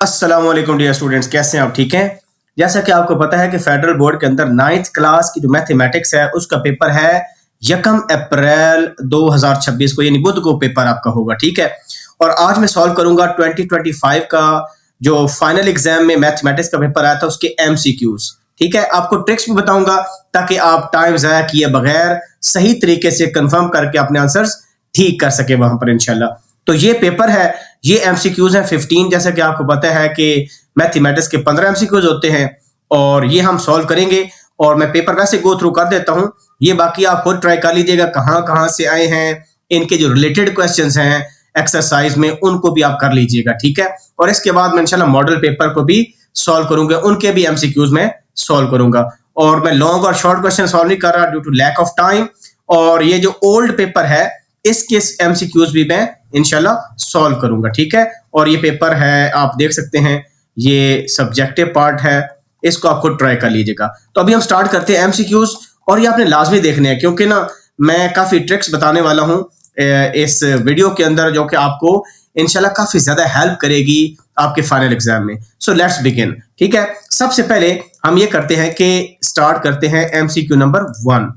अस्सलाम वालेकुम dear students, कैसे हैं आप? ठीक हैं। जैसा कि आपको पता है कि फेडरल बोर्ड के अंदर 9th क्लास की जो मैथमेटिक्स है उसका पेपर है 1 अप्रैल 2026 को, यानी बुध को पेपर आपका होगा। ठीक है, और आज मैं सॉल्व करूंगा 2025 का जो फाइनल एग्जाम में मैथमेटिक्स का पेपर आया था उसके MCQs। ठीक है, आपको ट्रिक्स भी बताऊंगा ताकि आप टाइम ज़ाया किए बगैर सही तरीके से कंफर्म करके अपने आंसर्स ठीक कर सके वहां पर इंशाल्लाह। तो ये पेपर है, ये MCQs हैं 15। जैसा कि आपको पता है कि मैथमेटिक्स के 15 MCQs होते हैं और ये हम सॉल्व करेंगे। और मैं पेपर वैसे गो थ्रू कर देता हूं, ये बाकी आप खुद ट्राई कर लीजिएगा कहां कहां से आए हैं, इनके जो रिलेटेड क्वेश्चंस हैं एक्सरसाइज में उनको भी आप कर लीजिएगा। ठीक है, और इसके बाद मैं इंशाल्लाह मॉडल पेपर को भी सॉल्व करूंगा, उनके भी MCQs में सॉल्व करूंगा। और मैं लॉन्ग और शॉर्ट क्वेश्चन सॉल्व नहीं कर रहा due to lack of time. और ये जो ओल्ड पेपर है इसके MCQs भी मैं इंशाल्लाह सॉल्व करूंगा। ठीक है, और ये पेपर है, आप देख सकते हैं ये सब्जेक्टिव पार्ट है, इसको आप खुद ट्राई कर लीजिएगा। तो अभी हम स्टार्ट करते हैं MCQs, और ये आपने लाजमी देखने हैं क्योंकि ना मैं काफी ट्रिक्स बताने वाला हूं इस वीडियो के अंदर जो कि आपको इंशाल्लाह काफी ज्यादा हेल्प करेगी आपके फाइनल एग्जाम में। So let's begin. ठीक है, सबसे पहले हम ये करते हैं कि स्टार्ट करते हैं MCQ नंबर 1।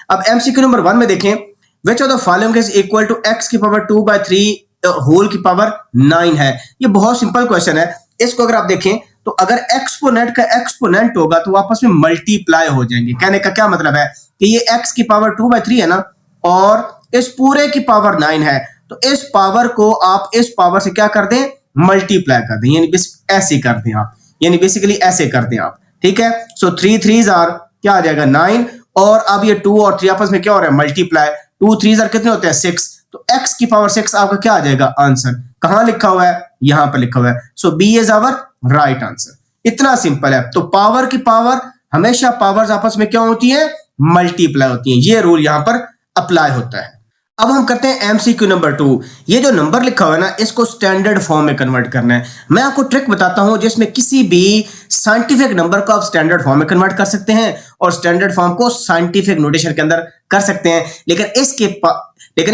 अब MCQ नंबर 1 में देखें, which of the following is equal to x की पावर 2/3 होल की पावर 9 है। ये बहुत सिंपल क्वेश्चन है। इसको अगर आप देखें तो अगर एक्सपोनेंट का एक्सपोनेंट होगा तो आपस में मल्टीप्लाई हो जाएंगे। कहने का क्या मतलब है कि ये x की पावर 2/3 है ना, और इस पूरे की पावर 9 है, तो इस पावर को आप इस पावर से क्या कर दें, मल्टीप्लाई कर दें, यानी ऐसे कर दें आप, यानी बेसिकली ऐसे कर दें आप। ठीक है, सो 3 3s आर क्या आ जाएगा 9, और अब ये 2 और 3 आपस में क्या हो रहा है, मल्टीप्लाई। 2 3s आर कितने होते हैं 6, तो x की पावर 6 आपका क्या आ जाएगा आंसर। कहां लिखा हुआ है, यहां पर लिखा हुआ है। So B is our right answer. इतना सिंपल है। तो पावर की पावर हमेशा पावर्स आपस में क्या होती है, मल्टीप्लाई होती हैं। ये रूल यहां पर अप्लाई होता है। अब हम करते हैं MCQ नंबर 2। ये जो नंबर लिखा हुआ है ना, इसको स्टैंडर्ड फॉर्म में कन्वर्ट करना है। मैं आपको ट्रिक बताता हूं जिसमें किसी भी साइंटिफिक नंबर को आप स्टैंडर्ड फॉर्म में कन्वर्ट कर सकते हैं और स्टैंडर्ड फॉर्म को साइंटिफिक नोटेशन के अंदर कर सकते हैं। लेकिन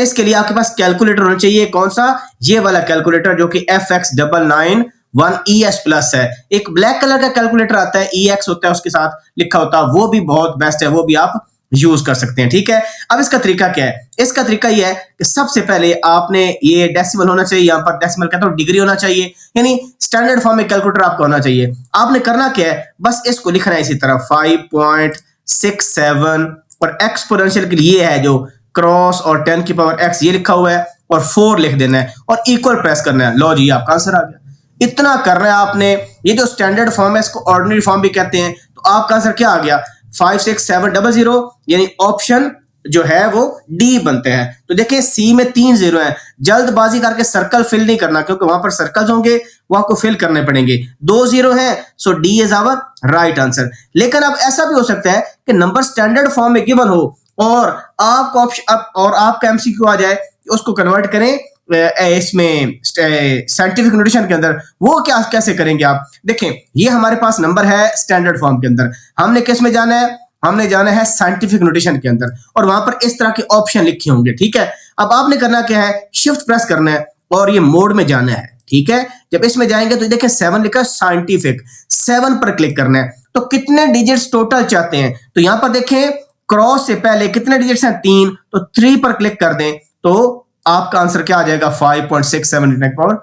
इसके लिए आपके पास कैलकुलेटर होना चाहिए। कौन सा, ये वाला कैलकुलेटर जो कि FX991ES प्लस है। एक ब्लैक कलर का कैलकुलेटर आता है, EX होता है उसके साथ लिखा होता है, वो भी बहुत बेस्ट है, वो भी आप यूज कर सकते हैं। ठीक है, अब इसका तरीका क्या है, इसका तरीका यह है कि सबसे पहले आपने ये डेसिमल होना चाहिए, यहां पर डेसिमल कहता हूं डिग्री होना चाहिए, यानी स्टैंडर्ड फॉर्म में कैलकुलेटर आपका होना चाहिए। आपने करना क्या है, बस इसको लिखना है इसी तरह 5.67, और एक्सपोनेंशियल के लिए है जो क्रॉस और 10 की पावर x ये लिखा हुआ है, और 4 लिख देना है और इक्वल प्रेस करना है। लो जी, आपका आंसर आ गया। इतना करना है आपने। ये जो स्टैंडर्ड फॉर्म है इसको ऑर्डिनरी फॉर्म भी कहते हैं। तो आपका आंसर क्या आ गया, 56700, यानी ऑप्शन जो है वो डी बनते हैं। तो देखिए सी में 3 0 है, जल्दबाजी करके सर्कल फिल नहीं करना क्योंकि वहां पर सर्कल्स होंगे, वो आपको फिल करने पड़ेंगे। 2 0 है, so D is our right answer. लेकिन अब ऐसा भी हो सकता है कि नंबर स्टैंडर्ड फॉर्म में गिवन हो और आपको और आपका MCQ आ जाए, उसको कन्वर्ट करें इसमें साइंटिफिक नोटेशन के अंदर। वो क्या कैसे करेंगे आप देखें, ये हमारे पास नंबर है स्टैंडर्ड फॉर्म के अंदर, हमने किस में जाना है, हमने जाना है साइंटिफिक नोटेशन के अंदर, और वहां पर इस तरह के ऑप्शन लिखे होंगे। ठीक है, अब आपने करना क्या है, शिफ्ट प्रेस करना है और ये मोड में जाना है। ठीक है, जब इसमें जाएंगे तो देखिए 7 लिखा है, साइंटिफिक 7 पर क्लिक करना है। तो कितने डिजिट्स टोटल चाहते हैं, तो यहां पर देखें क्रॉस से पहले कितने डिजिट्स हैं 3, तो 3 पर क्लिक कर दें तो आपका आंसर क्या आ जाएगा 5.67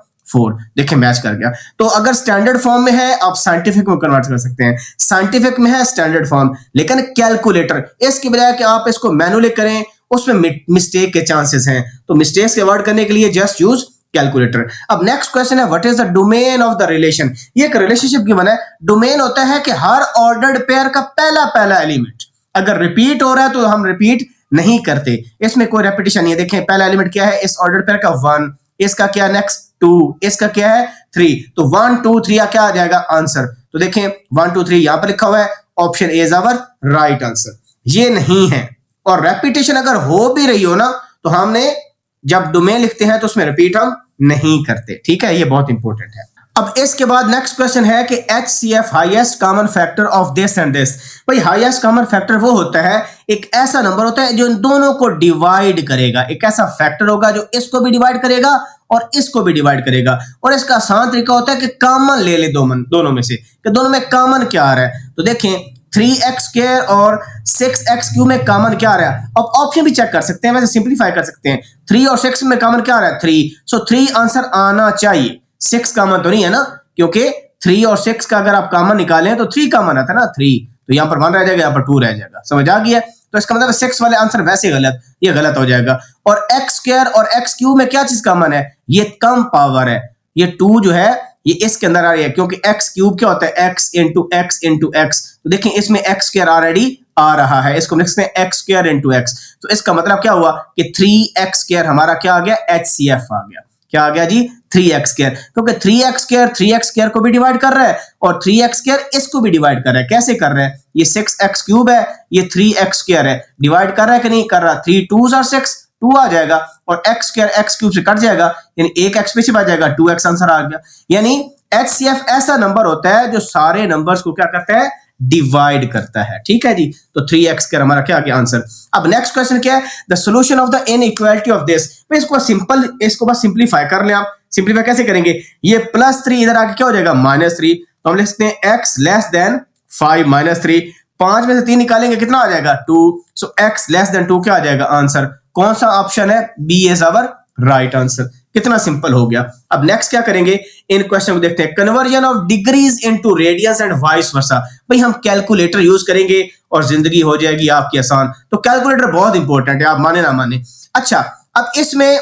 देखिए मैच कर गया। तो अगर स्टैंडर्ड फॉर्म में है आप साइंटिफिक में कन्वर्ट कर सकते हैं, साइंटिफिक में है स्टैंडर्ड फॉर्म, लेकिन कैलकुलेटर इसकी बजाय कि आप इसको मैनुअली करें उसमें मिस्टेक के चांसेस हैं। तो मिस्टेक्स के अवॉइड करने के लिए जस्ट यूज कैलकुलेटर। अब नेक्स्ट क्वेश्चन है, what is the domain of the relation. ये एक रिलेशनशिप गिवन है। डोमेन होता है कि हर ऑर्डर्ड पेयर का पहला एलिमेंट अगर रिपीट हो रहा है तो हम रिपीट नहीं करते, इसमें कोई रेपिटेशन नहीं है। देखें पहला एलिमेंट क्या है इस ऑर्डर पेयर का 1, इसका क्या नेक्स्ट 2, इसका क्या है 3, तो 1 2 3 क्या आ जाएगा आंसर। तो देखें 1 2 3 यहां पर लिखा हुआ है, option A is our right answer. ये नहीं है, और रेपिटेशन अगर हो भी रही हो ना तो हमने जब डोमेन लिखते हैं तो उसमें रिपीट हम नहीं करते। ठीक है, ये बहुत इंपॉर्टेंट है। अब इसके बाद नेक्स्ट क्वेश्चन है कि HCF highest common factor of this and this. भाई हाईएस्ट कॉमन फैक्टर वो होता है, एक ऐसा नंबर होता है जो इन दोनों को डिवाइड करेगा। एक ऐसा फैक्टर होगा जो इसको भी डिवाइड करेगा और इसको भी डिवाइड करेगा। और इसका आसान तरीका होता है कि कॉमन ले ले दोनों में से, कि दोनों में कॉमन क्या आ रहा है। तो देखें 3x² और 6x³ में कॉमन क्या आ रहा है। अब ऑप्शन भी चेक कर सकते हैं, वैसे सिंपलीफाई कर सकते हैं। 3 और 6 में कॉमन क्या आ रहा है, 3। सो 3 आंसर आना चाहिए, 6 कॉमन तो नहीं है ना, क्योंकि 3 और 6 का अगर आप कॉमन निकालें तो 3 कॉमन आता है ना, 3। तो यहाँ पर 1 रह जाएगा, यहाँ पर 2 रह जाएगा। समझ आ गया। तो इसका मतलब 6 वाले आंसर वैसे गलत, ये गलत हो जाएगा। और x² और x³ में क्या चीज कॉमन है, ये कम पावर है। ये 2 जो है ये इसके अंदर आ रही है, क्योंकि x³ क्या होता है, x into x into x. तो देखें इसमें x² ऑलरेडी आ रहा है, इसको लिख सकते हैं x² इंटू एक्स। तो इसका मतलब क्या हुआ कि 3x² हमारा क्या आ गया, HCF आ गया। क्या आ गया जी, 3x², क्योंकि 3x² को भी डिवाइड कर रहा है और 3x² इसको भी डिवाइड कर रहा है। कैसे कर रहा है, ये 6x³ है, ये 3x² है, डिवाइड कर रहा है कि नहीं कर रहा। 3 2s are 6, 2 आ जाएगा और x² x³ से कट जाएगा, यानी एक x पीछे बच जाएगा, 2x आंसर आ गया। यानी HCF ऐसा नंबर होता है जो सारे नंबर्स को क्या करता है, डिवाइड करता है। ठीक है जी, तो 3x² हमारा क्या आ गया आंसर। अब नेक्स्ट क्वेश्चन क्या है, the solution of the inequality of this. इसको बस सिंपलीफाई कर लें आप। सिंपलीफाई कैसे करेंगे, ये +3 इधर आके क्या हो जाएगा, -3। तो हम लिख सकते हैं x लेस देन 5 -3। 5 में से 3 निकालेंगे कितना आ जाएगा, 2। सो x लेस देन 2 क्या आ जाएगा आंसर। कौन सा ऑप्शन है, B is our right answer. कितना सिंपल हो गया। अब नेक्स्ट क्या करेंगे, इन क्वेश्चन को देखते हैं। Conversion of degrees into radiance and vice versa. भाई हम कैलकुलेटर यूज करेंगे और जिंदगी हो जाएगी आपकी आसान। तो कैलकुलेटर बहुत इंपॉर्टेंट है, आप माने ना माने। अच्छा, अब इसमें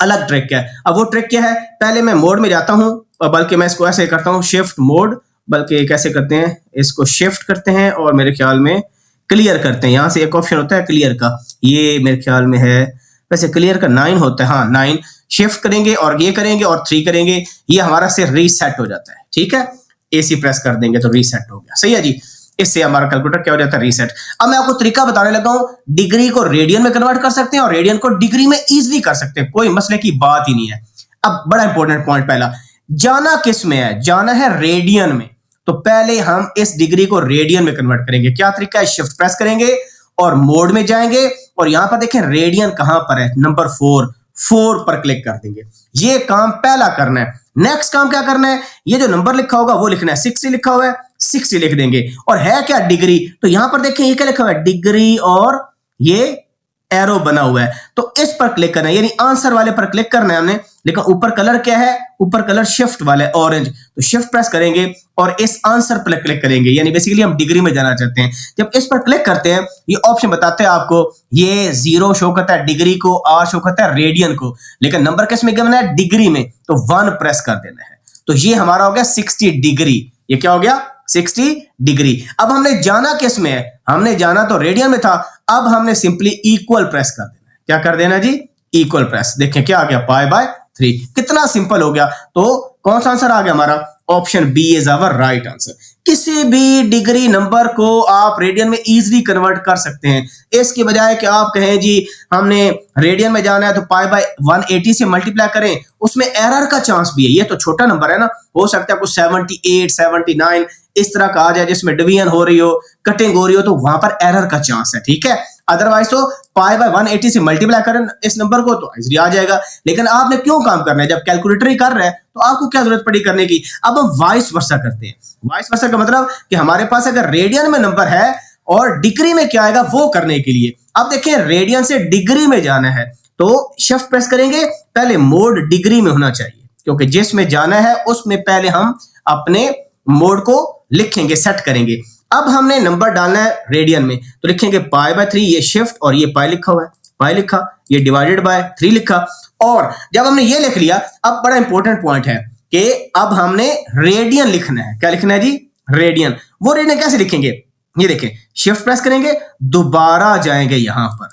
अलग ट्रिक है। अब वो ट्रिक क्या है, पहले मैं मोड में जाता हूं, और बल्कि मैं इसको ऐसे करता हूं, शिफ्ट मोड, बल्कि कैसे करते हैं, इसको शिफ्ट करते हैं और मेरे ख्याल में क्लियर करते हैं। यहां से एक ऑप्शन होता है क्लियर का, ये मेरे ख्याल में है, वैसे क्लियर का 9 होता है, हाँ 9। शिफ्ट करेंगे और ये करेंगे और 3 करेंगे, ये हमारा से रीसेट हो जाता है। ठीक है, AC प्रेस कर देंगे तो रीसेट हो गया। सही है जी, इससे हमारा कैलकुलेटर क्या हो जाता है, रीसेट। अब मैं आपको तरीका बताने लगा हूं, डिग्री को रेडियन में कन्वर्ट कर सकते हैं और रेडियन को डिग्री में इजीली कर सकते हैं, कोई मसले की बात ही नहीं है। अब बड़ा इंपॉर्टेंट पॉइंट, पहला जाना किस में है, जाना है रेडियन में। तो पहले हम इस डिग्री को रेडियन में कन्वर्ट करेंगे। क्या तरीका है, शिफ्ट प्रेस करेंगे और मोड में जाएंगे और यहां पर देखें रेडियन कहां पर है, नंबर 4 पर क्लिक कर देंगे। ये काम पहला करना है। नेक्स्ट काम क्या करना है, ये जो नंबर लिखा होगा वो लिखना है, 60 लिखा हुआ है, 60 लिख देंगे। और है क्या, डिग्री। तो यहां पर देखें ये क्या लिखा हुआ है, डिग्री, और ये एरो बना हुआ है, तो इस पर क्लिक करना है, यानी आंसर वाले पर क्लिक करना है हमने। लेकिन ऊपर कलर क्या है, ऊपर कलर शिफ्ट वाला है, ऑरेंज। तो शिफ्ट प्रेस करेंगे और इस आंसर पर क्लिक करेंगे, यानी बेसिकली हम डिग्री में जाना चाहते हैं। जब इस पर क्लिक करते हैं, ये ऑप्शन बताते हैं आपको, ये 0 शो करता है डिग्री को, R शो करता है रेडियन को, लेकिन नंबर किस में गिवन है, डिग्री में। तो 1 प्रेस कर देना है। तो ये हमारा हो गया 60 डिग्री। ये क्या हो गया, 60 डिग्री। अब हमने जाना किस में है, हमने जाना तो रेडियन में था, अब हमने सिंपली इक्वल प्रेस कर देना है। क्या कर देना जी, इक्वल प्रेस। देखें क्या आ गया, π/3। कितना सिंपल हो गया। तो कौन सा आंसर आ गया हमारा, option B is our right answer. किसी भी डिग्री नंबर को आप रेडियन में इजीली कन्वर्ट कर सकते हैं। इसके बजाय कि आप कहें जी हमने रेडियन में जाना है तो π/180 से मल्टीप्लाई करें, उसमें एरर का चांस भी है। ये तो छोटा नंबर है ना, हो सकता है कुछ 78 79 इस तरह का आ जाए, जिसमें डिवीजन हो रही हो, कटिंग हो रही हो, तो वहां पर एरर का चांस है। ठीक है, अदरवाइज तो π/180 से मल्टीप्लाई करें इस नंबर को तो इजीली आ जाएगा। लेकिन आपने क्यों काम करना है, जब कैलकुलेटर ही कर रहा है तो आपको क्या जरूरत पड़ी करने की। अब हम वाइस वर्सा करते हैं। वाइस वर्सा का मतलब कि हमारे पास अगर रेडियन में नंबर है और डिग्री में क्या आएगा वो करने के लिए। अब देखिए रेडियन से डिग्री में जाना है तो शिफ्ट प्रेस करेंगे, पहले मोड डिग्री में होना चाहिए, क्योंकि जिसमें जाना है उसमें पहले हम अपने मोड को लिखेंगे, सेट करेंगे। अब हमने नंबर डालना है रेडियन में, तो लिखेंगे π/3, ये शिफ्ट और ये पाई लिखा हुआ है, पाई लिखा, ये डिवाइडेड बाय 3 लिखा। और जब हमने ये लिख लिया, अब बड़ा इंपॉर्टेंट पॉइंट है कि अब हमने रेडियन लिखना है। क्या लिखना है जी, रेडियन। वो रेडियन कैसे लिखेंगे, ये देखें, शिफ्ट प्रेस करेंगे, दोबारा जाएंगे यहां पर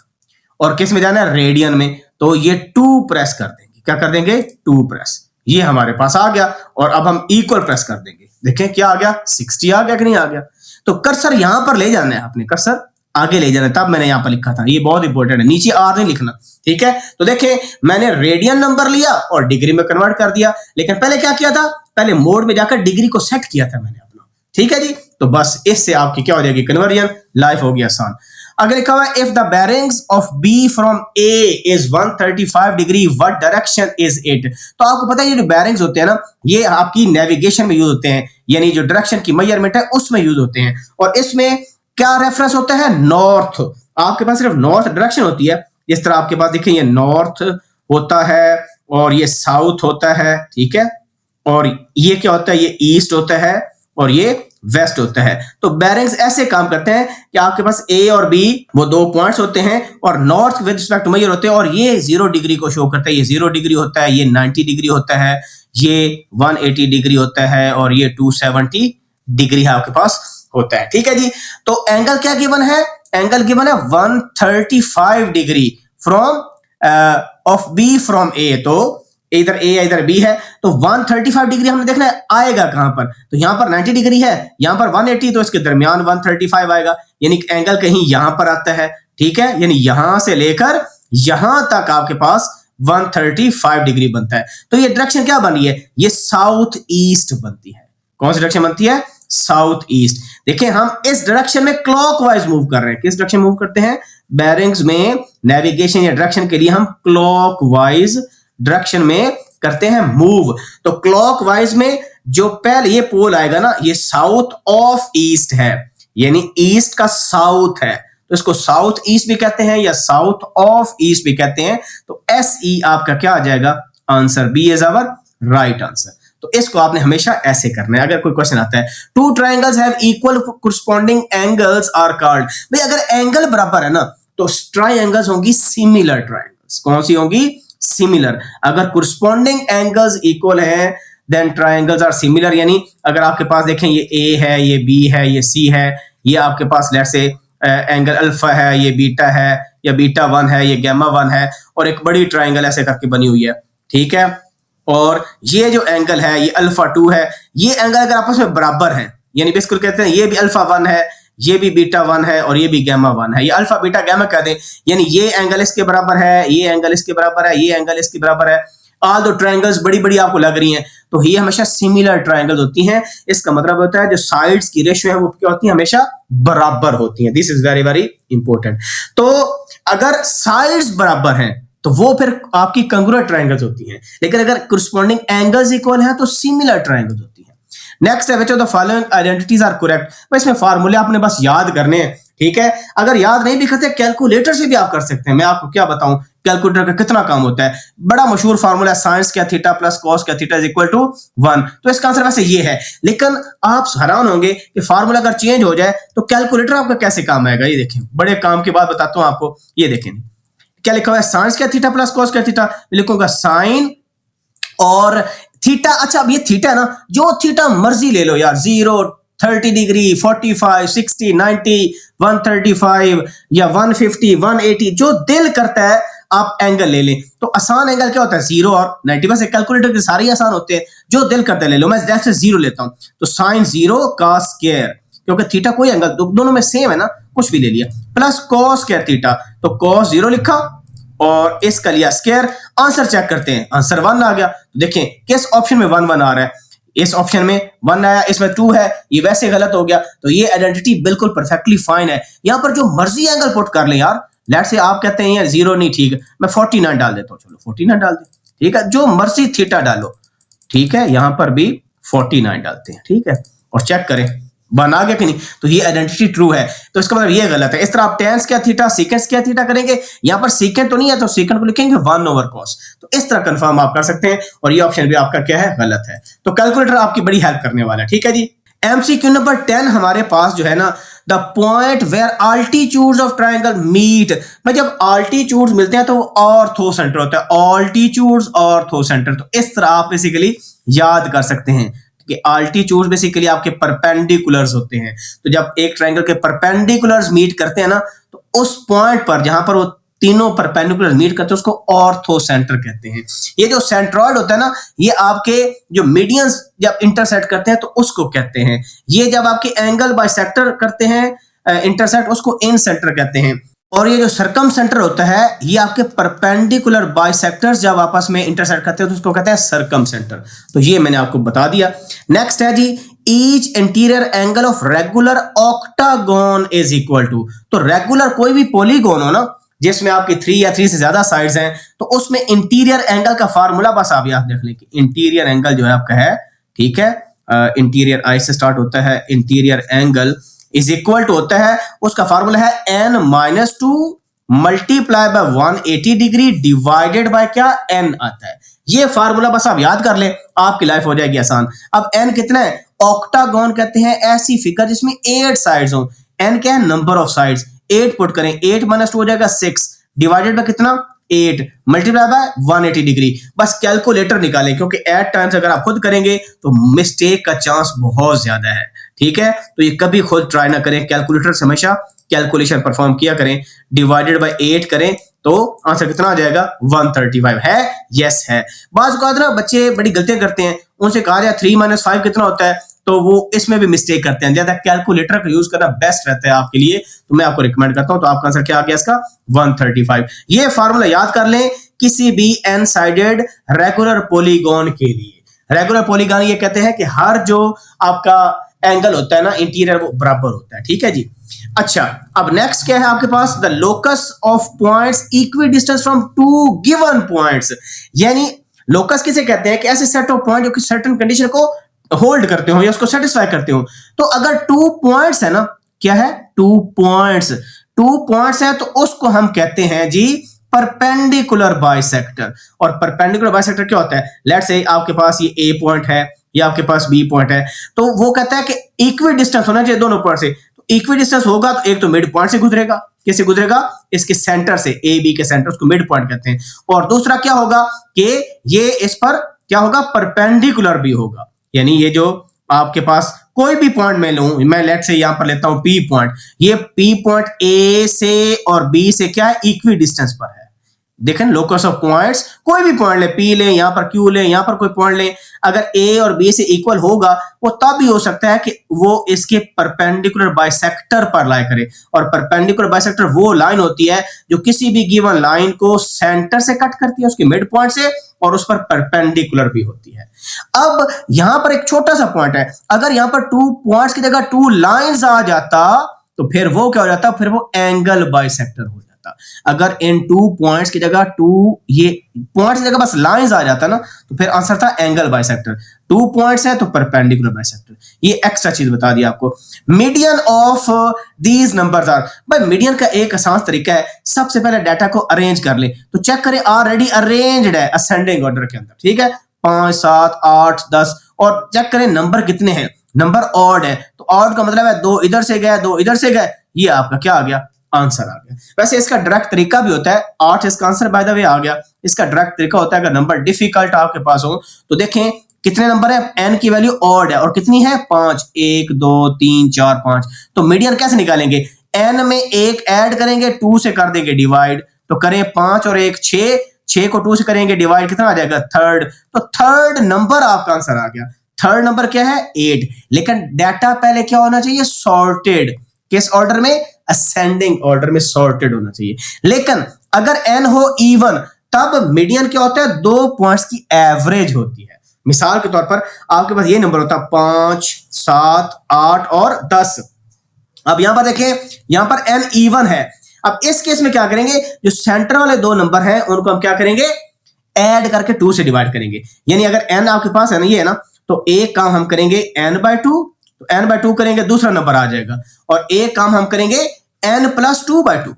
और किस में जाना है, रेडियन में। तो ये 2 प्रेस कर देंगे। क्या कर देंगे, 2 प्रेस। ये हमारे पास आ गया और अब हम इक्वल प्रेस कर देंगे। देखें क्या आ गया, 60 आ गया कि नहीं आ गया। तो कर्सर यहां पर ले जाना है, आपने कर्सर आगे ले जाना है, तब मैंने यहां पर लिखा था, ये बहुत इंपॉर्टेंट है, नीचे R नहीं लिखना। ठीक है, तो देखें मैंने रेडियन नंबर लिया और डिग्री में कन्वर्ट कर दिया। लेकिन पहले क्या किया था, पहले मोड में जाकर डिग्री को सेट किया था मैंने अपना, ठीक है जी। तो बस इससे आपकी क्या हो जाएगी कन्वर्जन, लाइफ होगी आसान। अगर लिखा हुआ है if the bearings of B from A is 135 degree what direction is it, तो आपको पता है ये जो बेरिंग्स होते हैं ना ये आपकी नेविगेशन में यूज होते हैं, यानी जो डायरेक्शन की मेजरमेंट है उसमें यूज होते हैं। और इसमें क्या रेफरेंस होता है, नॉर्थ, आपके पास सिर्फ नॉर्थ डायरेक्शन होती है। इस तरह आपके पास देखिए ये नॉर्थ होता है और ये साउथ होता है, ठीक है, और ये क्या होता है, ये ईस्ट होता है और ये वेस्ट होता है। तो बेरिंग्स ऐसे काम करते हैं कि आपके पास ए और बी वो दो पॉइंट्स होते हैं और north with respect to major होते हैं, और ये 0 डिग्री को शो करता है, ये 0 डिग्री होता है, ये 90 डिग्री होता है, ये 180 डिग्री होता है और ये 270 डिग्री आपके पास होता है, ठीक है जी। तो एंगल क्या गिवन है, एंगल गिवन है 135 degree from of B from A, तो इधर ए या इधर बी है, तो 135 डिग्री हमने देखना है आएगा कहां पर, तो यहां पर 90 डिग्री है, यहां पर 180, तो इसके दरमियान 135 आएगा, यानी एंगल कहीं यहां पर आता है, ठीक है, यानी यहां से लेकर यहां तक आपके पास 135 डिग्री बनता है। तो ये डायरेक्शन क्या बन रही है, ये साउथ ईस्ट बनती है। कौन सी डायरेक्शन बनती है, साउथ ईस्ट। देखिए हम इस डायरेक्शन में क्लॉकवाइज मूव कर रहे हैं, किस डायरेक्शन मूव करते हैं, बेरिंग्स में नेविगेशन या डायरेक्शन के लिए हम क्लॉकवाइज डायरेक्शन में करते हैं मूव। तो क्लॉकवाइज में जो पहले ये पोल आएगा ना ये साउथ ऑफ ईस्ट है, यानी ईस्ट का साउथ है, तो इसको साउथ ईस्ट भी कहते हैं या साउथ ऑफ ईस्ट भी कहते हैं। तो एस ई आपका क्या आ जाएगा, answer B is our right answer. तो इसको आपने हमेशा ऐसे करना है। अगर कोई क्वेश्चन आता है two triangles have equal corresponding angles are called, भाई अगर एंगल बराबर है ना तो ट्राइंगल्स होंगी सिमिलर ट्राइंगल्स। कौन सी होंगी, सिमिलर। अगर कोरस्पॉन्डिंग एंगल्स इक्वल है देन ट्राइंगल्स आर सिमिलर, यानी अगर आपके पास देखें ये ए है, ये बी है, ये सी है, ये आपके पास लेट्स से एंगल अल्फा है, ये बीटा है, या बीटा 1 है, ये गामा 1 है, और एक बड़ी ट्राइंगल ऐसे करके बनी हुई है, ठीक है, और ये जो एंगल है ये अल्फा 2 है, ये एंगल अगर आपस में बराबर है, यानी बिल्कुल कहते हैं ये भी अल्फा 1 है, ये भी बीटा 1 है और ये भी गामा 1 है, ये अल्फा बीटा गामा कह दें, यानी ये एंगल इसके बराबर है, ये एंगल इसके बराबर है, ये एंगल इसके बराबर है। ऑल दो ट्रायंगल्स बड़ी बड़ी आपको लग रही हैं तो ये हमेशा सिमिलर ट्रायंगल्स होती हैं। इसका मतलब होता है जो साइड्स की रेशियो है वो क्या होती है, हमेशा बराबर होती हैं। This is very very important. तो अगर साइड्स बराबर हैं तो वो फिर आपकी कंग्रुएंट ट्रायंगल्स होती हैं, लेकिन अगर कोरस्पॉन्डिंग एंगल्स इक्वल हैं तो सिमिलर ट्रायंगल्स होती हैं। नेक्स्ट है which of the following identities are correct. इसमें फार्मूले आपने बस याद करने हैं, ठीक है। अगर याद नहीं भी करते कैलकुलेटर से भी आप कर सकते हैं। मैं आपको क्या बताऊं कैलकुलेटर का कितना काम होता है, बड़ा मशहूर फार्मूला साइंस क्या थीटा प्लस कॉस क्या थीटा इज इक्वल टू 1। तो इसका आंसर वैसे ये है, लेकिन आप हैरान होंगे कि फार्मूला अगर चेंज हो जाए तो कैलकुलेटर आपका कैसे काम आएगा। ये देखें, बड़े काम की बात बताता हूं आपको। ये देखें क्या लिखा हुआ है, साइंस क्या थीटा प्लस कॉस क्या थीटा, लिखूंगा साइन और थीटा। अच्छा अब ये थीटा है ना, जो थीटा मर्जी ले लो यार, 0 30 डिग्री 45 60 90 135 या 150 180 जो दिल करता है आप एंगल ले लें। तो आसान एंगल क्या होता है, 0 और 90। बस कैलकुलेटर के सारे आसान होते हैं, जो दिल करता है ले लो। मैं डायरेक्ट से 0 लेता हूं तो साइन 0 कॉस स्क्वायर, क्योंकि थीटा कोई एंगल दोनों में सेम है ना, कुछ भी ले लिया, प्लस कॉस स्क्वायर थीटा, तो कॉस 0 लिखा और इसका लिया स्क्वायर। आंसर चेक करते हैं, आंसर 1 आ गया। तो देखें किस ऑप्शन में 1 1 आ रहा है, इस ऑप्शन में 1 आया, इसमें 2 है, ये वैसे गलत हो गया। तो ये आइडेंटिटी बिल्कुल परफेक्टली फाइन है। यहां पर जो मर्जी एंगल पुट कर ले यार, लेट से आप कहते हैं यार 0 नहीं ठीक, मैं 49 डाल देता हूं, चलो 49 डाल दे, ठीक है। जो मर्जी थीटा डालो, ठीक है, यहां पर भी 49 डालते हैं, ठीक है, और चेक करें 1 आ गया कि नहीं। तो ये आइडेंटिटी ट्रू है, तो इसका मतलब ये गलत है। इस तरह आप टेंस क्या थीटा सीकेंस क्या थीटा करेंगे, यहां पर सीकेंट तो नहीं है तो सीकेंट को लिखेंगे 1 ओवर कॉस। तो इस तरह कंफर्म आप कर सकते हैं, और ये ऑप्शन भी आपका क्या है, गलत है। तो कैलकुलेटर आपकी बड़ी हेल्प करने वाला है, ठीक है जी। एमसीक्यू नंबर 10 हमारे पास जो है ना, the point where altitudes of triangle meet. भाई जब आल्टीट्यूड्स मिलते हैं तो वो ऑर्थो सेंटर होता है, आल्टीट्यूड्स ऑर्थो सेंटर। तो इस तरह आप बेसिकली याद कर सकते हैं कि आल्टीट्यूड बेसिकली आपके परपेंडिकुलर्स होते हैं। तो जब एक ट्रायंगल के परपेंडिकुलर्स मीट करते हैं ना, तो उस पॉइंट पर जहां पर वो तीनों परपेंडिकुलर मीट करते हैं उसको ऑर्थो सेंटर कहते हैं। ये जो सेंट्रॉइड होता है ना, ये आपके जो मीडियंस जब इंटरसेक्ट करते हैं तो उसको कहते हैं। ये जब आपके एंगल बाइसेक्टर करते हैं इंटरसेक्ट, उसको इन सेंटर कहते हैं। और ये जो सरकम सेंटर होता है ये आपके परपेंडिकुलर बाइसेक्टर्स जब आपस में इंटरसेक्ट करते हैं तो उसको कहते हैं सरकम सेंटर। तो ये मैंने आपको बता दिया। नेक्स्ट है जी, each interior angle of regular octagon is equal to. तो रेगुलर कोई भी पॉलीगोन हो ना जिसमें आपकी 3 या 3 से ज्यादा साइड्स हैं तो उसमें इंटीरियर एंगल का फार्मूला बस आप याद रख लें कि इंटीरियर एंगल जो है आपका है, ठीक है, इंटीरियर आई से स्टार्ट होता है, interior angle is equal to होता है, उसका फार्मूला है n-2 multiply by 180 degree divided by क्या, n आता है। ये फार्मूला बस आप याद कर लें, आपकी लाइफ हो जाएगी आसान। अब n कितना है, ऑक्टागोन कहते हैं ऐसी फिगर जिसमें 8 साइड्स हो। n क्या है, नंबर ऑफ साइड्स। 8 पुट करें, 8 - 2 हो जाएगा 6 डिवाइडेड बाय कितना, 8 मल्टीप्लाई बाय 180 डिग्री। बस कैलकुलेटर निकालें क्योंकि एट टाइम्स अगर आप खुद करेंगे तो मिस्टेक का चांस बहुत ज्यादा है, ठीक है। तो ये कभी खुद ट्राई ना करें, कैलकुलेटर से हमेशा कैलकुलेशन परफॉर्म किया करें। डिवाइडेड बाय 8 करें तो आंसर कितना आ जाएगा, 135 है, यस है। बाज़ औक़ात ना बच्चे बड़ी गलतियां करते हैं, उनसे कहा जाए 3 - 5 कितना होता है तो वो इसमें भी मिस्टेक करते हैं। ज्यादा कैलकुलेटर का यूज करना बेस्ट रहता है आपके लिए, तो मैं आपको रिकमेंड करता हूं। तो आपका आंसर क्या आ गया इसका, 135। ये फार्मूला याद कर लें किसी भी एन साइडेड रेगुलर पॉलीगॉन के लिए। रेगुलर पॉलीगॉन ये कहते हैं कि हर जो आपका एंगल होता है ना इंटीरियर वो बराबर होता है, ठीक है जी। अच्छा, अब नेक्स्ट क्या है आपके पास, the locus of points equidistance from two given points. यानी लोकस किसे कहते हैं कि ऐसे सेट ऑफ पॉइंट जो कि सर्टेन कंडीशन को होल्ड करते हो या उसको सेटिस्फाई करते हो। तो अगर 2 पॉइंट्स है ना, क्या है, 2 पॉइंट्स है तो उसको हम कहते हैं जी परपेंडिकुलर बाइसेक्टर। और परपेंडिकुलर बाइसेक्टर क्या होता है, लेट्स से आपके पास ये ए पॉइंट है या आपके पास बी पॉइंट है, तो वो कहता है कि इक्वी डिस्टेंस होना चाहिए दोनों पॉइंट से। तो इक्वी डिस्टेंस होगा तो एक तो मिड पॉइंट से गुजरेगा, किससे गुजरेगा, इसके सेंटर से, ए बी के सेंटर, उसको मिड पॉइंट कहते हैं। और दूसरा क्या होगा कि ये इस पर क्या होगा, परपेंडिकुलर भी होगा। यानी ये जो आपके पास कोई भी पॉइंट मैं लूं, मैं लेट से यहां पर लेता हूं पी पॉइंट, ये पी पॉइंट ए से और बी से क्या है, इक्वी डिस्टेंस पर है। देखें लोकस ऑफ पॉइंट्स, कोई भी पॉइंट ले, पी ले, यहां पर क्यू ले, यहां पर कोई पॉइंट ले, अगर ए और बी से इक्वल होगा वो तब भी हो सकता है कि वो इसके परपेंडिकुलर बाइसेक्टर पर लाई करे। और परपेंडिकुलर बाइसेक्टर वो लाइन होती है जो किसी भी गिवन लाइन को सेंटर से कट करती है, उसके मिड पॉइंट से, और उस पर परपेंडिकुलर भी होती है। अब यहां पर एक छोटा सा पॉइंट है, अगर यहां पर 2 पॉइंट्स की जगह 2 लाइंस आ जाता तो फिर वो क्या हो जाता, फिर वो एंगल बाइसेक्टर हो जाता। अगर इन 2 पॉइंट्स की जगह 2 ये पॉइंट्स की जगह बस लाइंस आ जाता ना तो फिर आंसर था एंगल बाइसेक्टर। 2 पॉइंट्स है तो परपेंडिकुलर बाइसेक्टर। ये एक्स्ट्रा चीज बता दी आपको। Median of these numbers are, भाई मीडियन का एक आसान तरीका है, सबसे पहले डाटा को अरेंज कर ले। तो चेक करें ऑलरेडी अरेंज्ड है असेंडिंग ऑर्डर के अंदर, ठीक है, 5 7 8 10। और चेक करें नंबर कितने हैं, नंबर ऑड है, तो ऑड का मतलब है 2 इधर से गए 2 इधर से गए, ये आपका क्या आ गया, आंसर आ गया। वैसे इसका डायरेक्ट तरीका भी होता है, 8 इसका आंसर बाय द वे आ गया। इसका डायरेक्ट तरीका होता है अगर नंबर डिफिकल्ट आपके पास हो तो देखें कितने नंबर है, एन की वैल्यू ऑड है और कितनी है 5, 1 2 3 4 5। तो मीडियन कैसे निकालेंगे, एन में 1 ऐड करेंगे, 2 से कर देंगे डिवाइड, तो करें 5 और 1 6 को 2 से करेंगे डिवाइड, कितना आ जाएगा, थर्ड। तो थर्ड नंबर आपका आंसर आ गया। थर्ड नंबर क्या है, 8। लेकिन डाटा पहले क्या होना चाहिए, सॉर्टेड। किस ऑर्डर में, असेंडिंग ऑर्डर में सॉर्टेड होना चाहिए। लेकिन अगर एन हो इवन तब मीडियन क्या होता है, 2 पॉइंट्स की एवरेज होती है। मिसाल के तौर पर आपके पास ये नंबर होता है 5 7 8 और 10। अब यहां पर देखें, यहां पर एन इवन है। अब इस केस में क्या करेंगे, जो सेंटर वाले 2 नंबर हैं उनको हम क्या करेंगे, ऐड करके 2 से डिवाइड करेंगे। यानी अगर एन आपके पास है ना, ये है ना, तो एक काम हम करेंगे n/2, तो n/2 करेंगे, दूसरा नंबर आ जाएगा। और एक काम हम करेंगे n+2/2,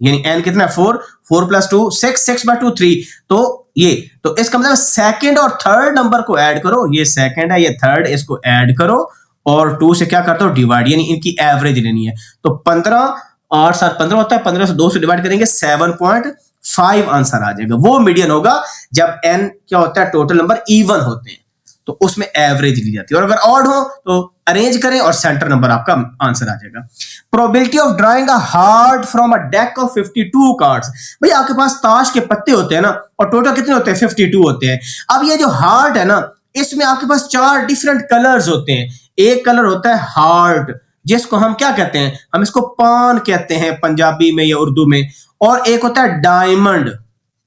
यानी n कितना है 4, 4 + 2 6, 6/2 3। तो ये, तो इसका मतलब सेकंड और थर्ड नंबर को ऐड करो, ये सेकंड है ये थर्ड, इसको ऐड करो और 2 से क्या करते हो, डिवाइड, यानी इनकी एवरेज लेनी है। तो 15 8 7 15 होता है, 15 से 2 से डिवाइड करेंगे 7.5 आंसर आ जाएगा। वो मीडियन होगा जब n क्या होता है, टोटल नंबर इवन होते हैं तो उसमें एवरेज ली जाती है। और अगर ऑड हो तो अरेंज करें और सेंटर नंबर आपका आंसर आ जाएगा। Probability of drawing a heart from a deck of 52 cards. भाई आपके पास ताश के पत्ते होते हैं ना, और टोटल कितने होते हैं, 52 होते हैं। अब ये जो हार्ट है ना, इसमें आपके पास 4 डिफरेंट कलर्स होते हैं। एक कलर होता है हार्ट, जिसको हम क्या कहते हैं, हम इसको पान कहते हैं पंजाबी में या उर्दू में। और एक होता है डायमंड,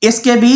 इसके भी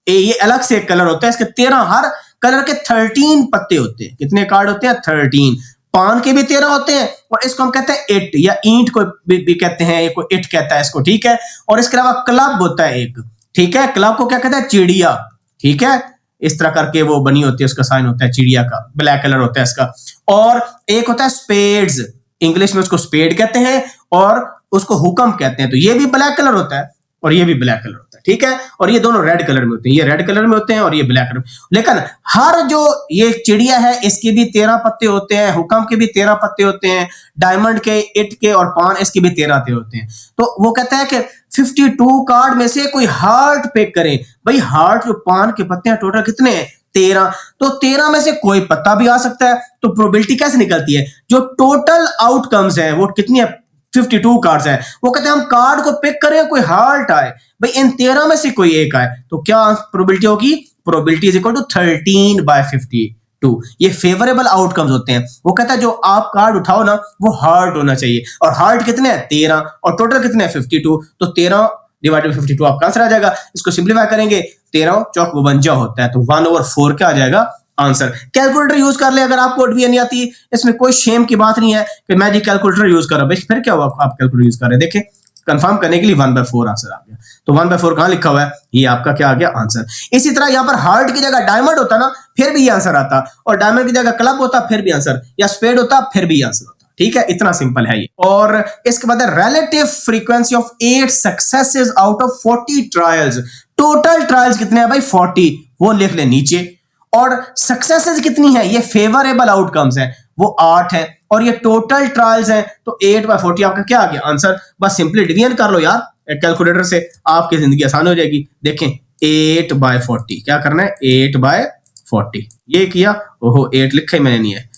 ये अलग से एक कलर होता है, इसके 13, हर कलर के 13 पत्ते होते हैं। कितने कार्ड होते हैं? 13। पान के भी 13 होते हैं, और इसको हम कहते हैं इट या ईंट को भी कहते हैं, कोई इट कहता है इसको, ठीक है। और इसके अलावा क्लब होता है एक, ठीक है, क्लब को क्या कहते हैं? चिड़िया, ठीक है, इस तरह करके वो बनी होती है, उसका साइन होता है चिड़िया का, ब्लैक कलर होता है इसका। और एक होता है स्पेड्स, इंग्लिश में उसको स्पेड कहते हैं और उसको हुक्म कहते हैं, तो ये भी ब्लैक कलर होता है और ये भी ब्लैक कलर होता है, ठीक है। और ये दोनों रेड कलर में होते हैं, ये रेड कलर में होते हैं और ये ब्लैक कलर में। लेकिन हर जो ये चिड़िया है इसके भी 13 पत्ते होते हैं, हुक्म के भी 13 पत्ते होते हैं, डायमंड के, इट के और पान इसके भी 13 पत्ते होते हैं। तो वो कहता है कि 52 कार्ड में से कोई हार्ट पिक करें। भाई हार्ट जो पान के पत्ते हैं टोटल कितने हैं? 13। तो 13 में से कोई पत्ता भी आ सकता है, तो प्रोबेबिलिटी कैसे निकलती है? जो टोटल आउटकम्स है वो कितनी है? 52 कार्ड्स है। वो कहते हैं हम कार्ड को पिक करें, कोई हार्ट आए, भाई इन 13 में से कोई एक आए, तो क्या प्रोबेबिलिटी होगी? Probability is equal to 13/52। ये फेवरेबल आउटकम्स होते हैं। वो कहता है जो आप कार्ड उठाओ ना वो हार्ट होना चाहिए, और हार्ट कितने हैं? 13, और टोटल कितने हैं? 52। तो 13 डिवाइडेड बाय 52 आपका आंसर आ जाएगा। इसको सिंप्लीफाई करेंगे, 13 चौक 52 होता है, तो 1/4 क्या आ जाएगा? आंसर। कैलकुलेटर यूज कर ले अगर आपको भी नहीं आती, इसमें कोई शेम की बात नहीं है कि मैं जी कैलकुलेटर यूज कर रहा हूं। फिर क्या हुआ, आप कैलकुलेटर यूज कर रहे हैं, देखें कंफर्म करने के लिए 1/4 आंसर आ गया। तो 1/4 कहां लिखा हुआ है? ये आपका क्या आ गया? आंसर। इसी तरह यहां पर हार्ट की जगह डायमंड होता ना, फिर भी ये आंसर आता, और डायमंड की जगह क्लब होता फिर भी आंसर, या स्पेड होता फिर भी आंसर होता, ठीक है। इतना सिंपल है ये। और इसके बाद relative frequency of 8 successes out of 40 trials. Total trials कितने हैं भाई? 40, वो लिख ले नीचे। और सक्सेसेस कितनी है? ये फेवरेबल आउटकम्स है, वो 8 है, और ये टोटल ट्रायल्स हैं, तो 8/40 आपका क्या आ गया? आंसर। बस सिंपली डिवीजन कर लो यार कैलकुलेटर से, आपकी जिंदगी आसान हो जाएगी। देखें 8/40 क्या करना है? 8/40 ये किया, ओहो 8 लिखा ही मैंने नहीं है,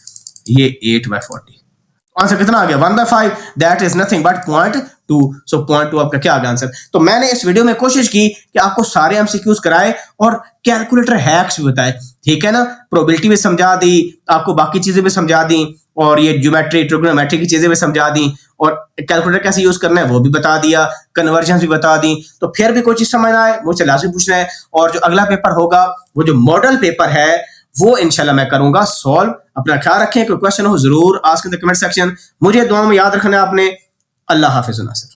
ये 8/40। आंसर कितना आ गया? 1/5। That is nothing but 0.2। सो 0.2 आपका क्या आ गया? आंसर। तो मैंने इस वीडियो में कोशिश की कि आपको सारे एमसीक्यूज कराए और कैलकुलेटर हैक्स भी बताए, ठीक है ना। प्रोबेबिलिटी भी समझा दी, आपको बाकी चीजें भी समझा दी, और ये ज्योमेट्री ट्रिग्नोमेट्री की चीजें भी समझा दी, और कैलकुलेटर कैसे यूज करना है वो भी बता दिया, कन्वर्जन भी बता दी। तो फिर भी कोई चीज समझ ना आए मुझसे लाजमी पूछना है। और जो अगला पेपर होगा वो जो मॉडल पेपर है वो इंशाल्लाह मैं करूंगा सॉल्व। अपना ख्याल रखें, कोई क्वेश्चन हो जरूर ask in the comment section. मुझे दुआ में याद रखना है आपने। अल्लाह हाफिज नासिर।